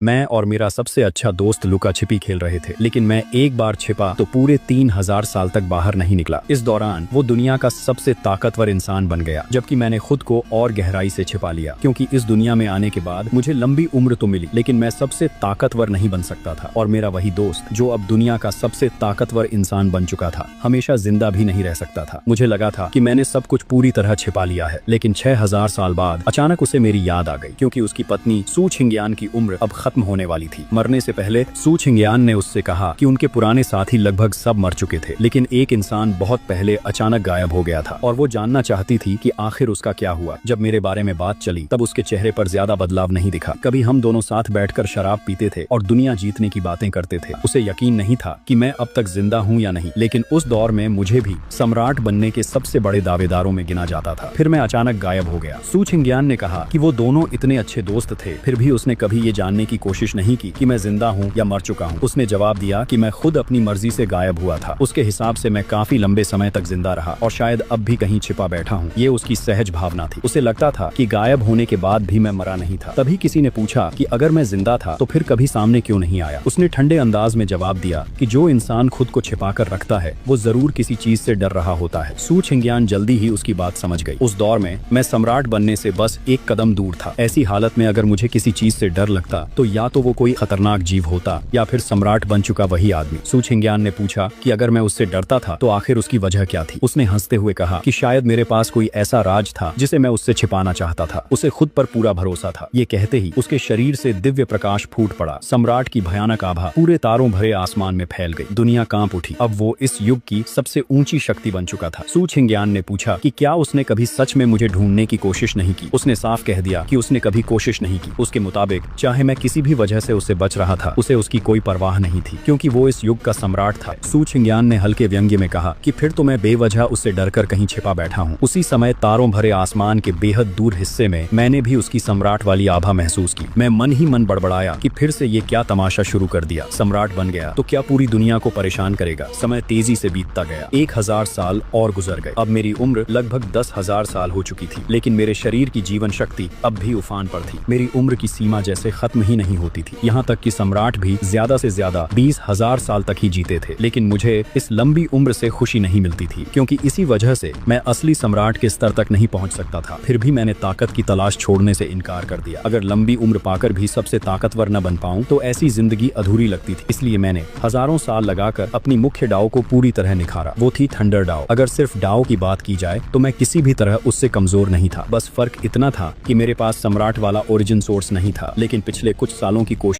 मैं और मेरा सबसे अच्छा दोस्त लुका छिपी खेल रहे थे, लेकिन मैं एक बार छिपा तो पूरे 3000 साल तक बाहर नहीं निकला। इस दौरान वो दुनिया का सबसे ताकतवर इंसान बन गया, जबकि मैंने खुद को और गहराई से छिपा लिया, क्योंकि इस दुनिया में आने के बाद मुझे लंबी उम्र तो मिली, लेकिन मैं सबसे ताकतवर नहीं बन सकता था। और मेरा वही दोस्त, जो अब दुनिया का सबसे ताकतवर इंसान बन चुका था, हमेशा जिंदा भी नहीं रह सकता था। मुझे लगा था कि मैंने सब कुछ पूरी तरह छिपा लिया है, लेकिन 6000 साल बाद अचानक उसे मेरी याद आ गई, क्योंकि उसकी पत्नी सू छिंगयान की उम्र अब खत्म होने वाली थी। मरने से पहले सू छिंगयान ने उससे कहा कि उनके पुराने साथी लगभग सब मर चुके थे, लेकिन एक इंसान बहुत पहले अचानक गायब हो गया था और वो जानना चाहती थी कि आखिर उसका क्या हुआ। जब मेरे बारे में बात चली तब उसके चेहरे पर ज्यादा बदलाव नहीं दिखा। कभी हम दोनों साथ बैठकर शराब पीते थे और दुनिया जीतने की बातें करते थे। उसे यकीन नहीं था कि मैं अब तक जिंदा हूँ या नहीं, लेकिन उस दौर में मुझे भी सम्राट बनने के सबसे बड़े दावेदारों में गिना जाता था। फिर मैं अचानक गायब हो गया। सू छिंगयान ने कहा कि वो दोनों इतने अच्छे दोस्त थे, फिर भी उसने कभी ये जानने की कोशिश नहीं की कि मैं जिंदा हूँ या मर चुका हूँ। उसने जवाब दिया कि मैं खुद अपनी मर्जी से गायब हुआ था। उसके हिसाब से मैं काफी लंबे समय तक जिंदा रहा और शायद अब भी कहीं छिपा बैठा हूँ। ये उसकी सहज भावना थी। उसे लगता था कि गायब होने के बाद भी मैं मरा नहीं था। तभी किसी ने पूछा कि अगर मैं जिंदा था तो फिर कभी सामने क्यों नहीं आया। उसने ठंडे अंदाज में जवाब दिया कि जो इंसान खुद को छिपा कर रखता है वो जरूर किसी चीज से डर रहा होता है। सू छिंगयान जल्दी ही उसकी बात समझ गई। उस दौर में मैं सम्राट बनने से बस एक कदम दूर था। ऐसी हालत में अगर मुझे किसी चीज से डर लगता तो या तो वो कोई खतरनाक जीव होता या फिर सम्राट बन चुका वही आदमी। सू छिंगयान ने पूछा कि अगर मैं उससे डरता था तो आखिर उसकी वजह क्या थी। उसने हंसते हुए कहा कि शायद मेरे पास कोई ऐसा राज था जिसे मैं उससे छिपाना चाहता था। उसे खुद पर पूरा भरोसा था। ये कहते ही उसके शरीर से दिव्य प्रकाश फूट पड़ा। सम्राट की भयानक आभा पूरे तारों भरे आसमान में फैल गई। दुनिया कांप उठी। अब वो इस युग की सबसे ऊंची शक्ति बन चुका था। सू छिंगयान ने पूछा कि क्या उसने कभी सच में मुझे ढूंढने की कोशिश नहीं की। उसने साफ कह दिया कि उसने कभी कोशिश नहीं की। उसके मुताबिक चाहे मैं किसी भी वजह से उससे बच रहा था, उसे उसकी कोई परवाह नहीं थी, क्योंकि वो इस युग का सम्राट था। सू छिंगयान ने हल्के व्यंग्य में कहा कि फिर तो मैं बेवजह उससे डरकर कहीं छिपा बैठा हूँ। उसी समय तारों भरे आसमान के बेहद दूर हिस्से में मैंने भी उसकी सम्राट वाली आभा महसूस की। मैं मन ही मन बड़बड़ाया कि फिर से ये क्या तमाशा शुरू कर दिया। सम्राट बन गया तो क्या पूरी दुनिया को परेशान करेगा। समय तेजी से बीतता गया। 1000 साल और गुजर गए। अब मेरी उम्र लगभग 10,000 साल हो चुकी थी, लेकिन मेरे शरीर की जीवन शक्ति अब भी उफान पर थी। मेरी उम्र की सीमा जैसे खत्म ही नहीं होती थी। यहाँ तक कि सम्राट भी ज्यादा से ज्यादा 20,000 साल तक ही जीते थे, लेकिन मुझे इस लंबी उम्र से खुशी नहीं मिलती थी, क्योंकि इसी वजह से मैं असली सम्राट के स्तर तक नहीं पहुंच सकता था। फिर भी मैंने ताकत की तलाश छोड़ने से इनकार कर दिया। अगर लंबी उम्र पाकर भी सबसे ताकतवर न बन पाऊं तो ऐसी जिंदगी अधूरी लगती थी। इसलिए मैंने हजारों साल लगाकर अपनी मुख्य डाव को पूरी तरह निखारा। वो थी थंडर डाव। अगर सिर्फ डाव की बात की जाए तो मैं किसी भी तरह उससे कमजोर नहीं था। बस फर्क इतना था कि मेरे पास सम्राट वाला ओरिजिन सोर्स नहीं था, लेकिन पिछले कुछ सालों की कोशिश